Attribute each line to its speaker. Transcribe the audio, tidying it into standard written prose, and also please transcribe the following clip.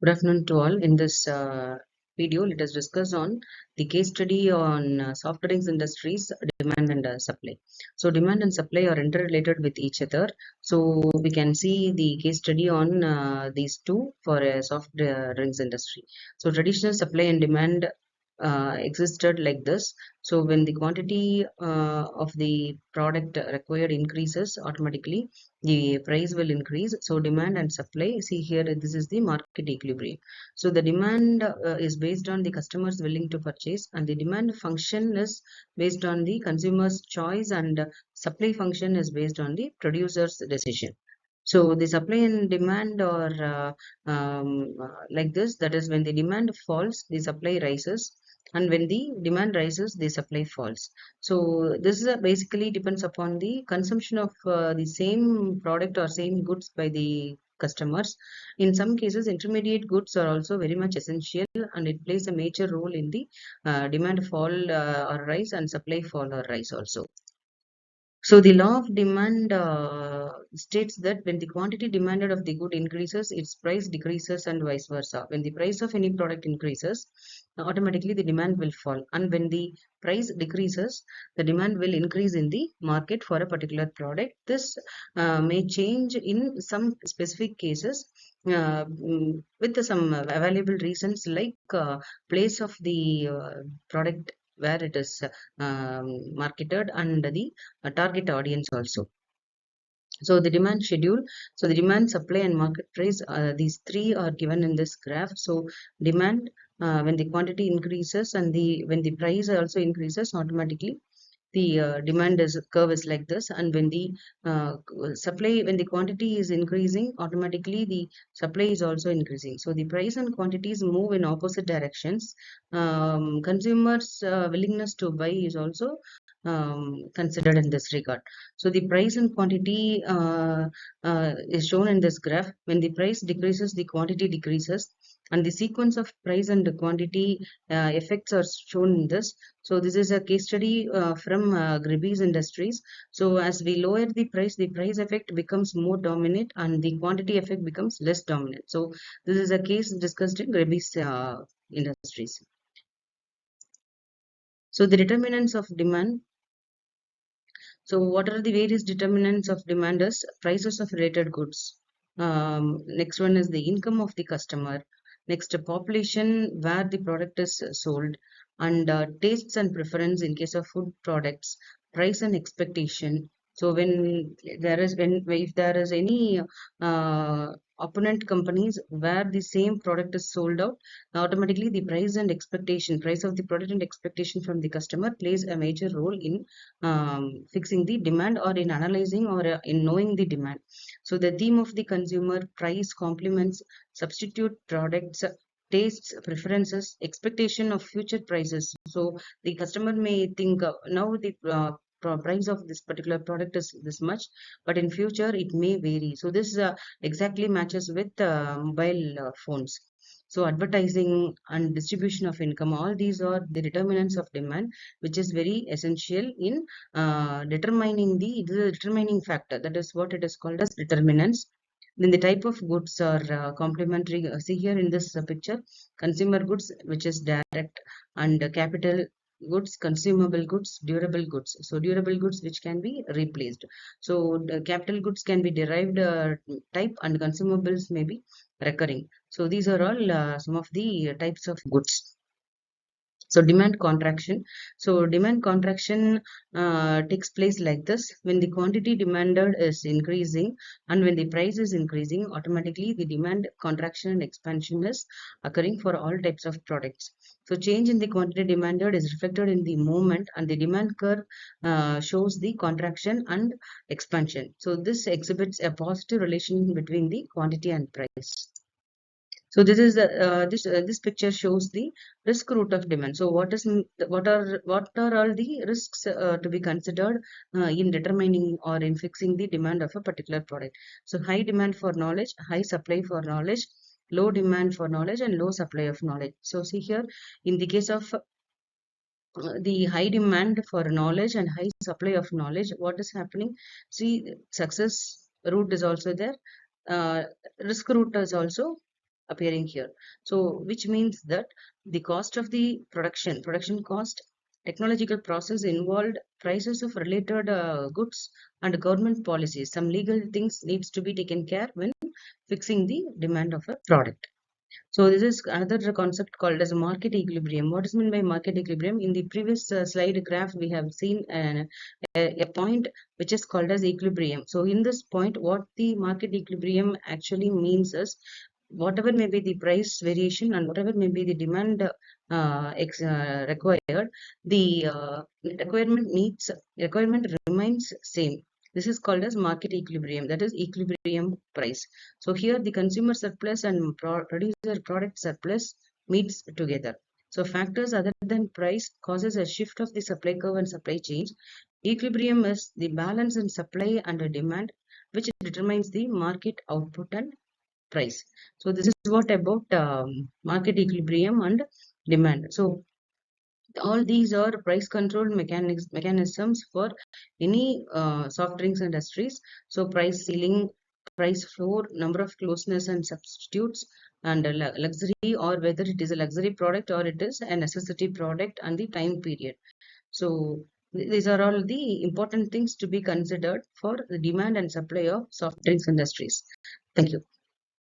Speaker 1: Good afternoon to all. In this video, let us discuss on the case study on soft drinks industries demand and supply. So demand and supply are interrelated with each other. So we can see the case study on these two for a soft drinks industry. So traditional supply and demand existed like this. So when the quantity of the product required increases, automatically the price will increase. So demand and supply, see here, this is the market equilibrium. So the demand is based on the customers willing to purchase, and the demand function is based on the consumer's choice, and supply function is based on the producer's decision. So the supply and demand are like this. That is, when the demand falls, the supply rises, and when the demand rises, the supply falls. So this is basically depends upon the consumption of the same product or same goods by the customers. In some cases, intermediate goods are also very much essential, and it plays a major role in the demand fall or rise, and supply fall or rise also. So the law of demand states that when the quantity demanded of the good increases, its price decreases, and vice versa. When the price of any product increases, automatically the demand will fall. And when the price decreases, the demand will increase in the market for a particular product. This may change in some specific cases with some available reasons, like place of the product where it is marketed, and the target audience also. So the demand schedule, so the demand, supply, and market price, these three are given in this graph. So demand, when the quantity increases, and the when the price also increases, automatically the demand is curve is like this. And when the supply, when the quantity is increasing, automatically the supply is also increasing. So the price and quantities move in opposite directions. Consumers willingness to buy is also considered in this regard. So the price and quantity is shown in this graph. When the price decreases, the quantity decreases, and the sequence of price and the quantity effects are shown in this. So this is a case study from Gribby's Industries. So as we lower the price effect becomes more dominant, and the quantity effect becomes less dominant. So this is a case discussed in Gribby's Industries. So the determinants of demand. So what are the various determinants of demand? Is prices of related goods. Next one is the income of the customer. Next, population where the product is sold, and tastes and preference in case of food products, price and expectation. So when if there is any opponent companies where the same product is sold out, automatically the price of the product and expectation from the customer plays a major role in fixing the demand, or in analyzing, or in knowing the demand. So the theme of the consumer, price, complements, substitute products, tastes, preferences, expectation of future prices. So the customer may think now the price of this particular product is this much, but in future it may vary. So this exactly matches with mobile phones. So advertising and distribution of income, all these are the determinants of demand, which is very essential in determining the determining factor. That is what it is called as determinants. Then the type of goods are complementary. See here in this picture, consumer goods, which is direct, and capital goods, consumable goods, durable goods. So durable goods which can be replaced. So the capital goods can be derived type, and consumables may be recurring. So these are all some of the types of goods. So demand contraction. So demand contraction takes place like this. When the quantity demanded is increasing, and when the price is increasing, automatically the demand contraction and expansion is occurring for all types of products. So change in the quantity demanded is reflected in the movement, and the demand curve shows the contraction and expansion. So this exhibits a positive relation between the quantity and price. So this is this picture shows the risk root of demand. So what are all the risks to be considered in determining or in fixing the demand of a particular product? So high demand for knowledge, high supply for knowledge, low demand for knowledge, and low supply of knowledge. So see here, in the case of the high demand for knowledge and high supply of knowledge, what is happening? See, success route is also there. Risk route is also appearing here. So which means that the cost of the production cost, technological process involved, prices of related goods, and government policies. Some legal things needs to be taken care when fixing the demand of a product. So this is another concept called as market equilibrium. What is meant by market equilibrium? In the previous slide graph, we have seen a point which is called as equilibrium. So in this point, what the market equilibrium actually means is whatever may be the price variation and whatever may be the demand required, the requirement remains same. This is called as market equilibrium. That is equilibrium price. So here the consumer surplus and producer product surplus meets together. So factors other than price causes a shift of the supply curve and supply change. Equilibrium is the balance in supply and demand, which determines the market output and price. So this is what about market equilibrium and demand. So all these are price control mechanisms for any soft drinks industries. So price ceiling, price floor, number of closeness and substitutes, and luxury, or whether it is a luxury product or it is a necessity product, and the time period. So these are all the important things to be considered for the demand and supply of soft drinks industries. Thank you.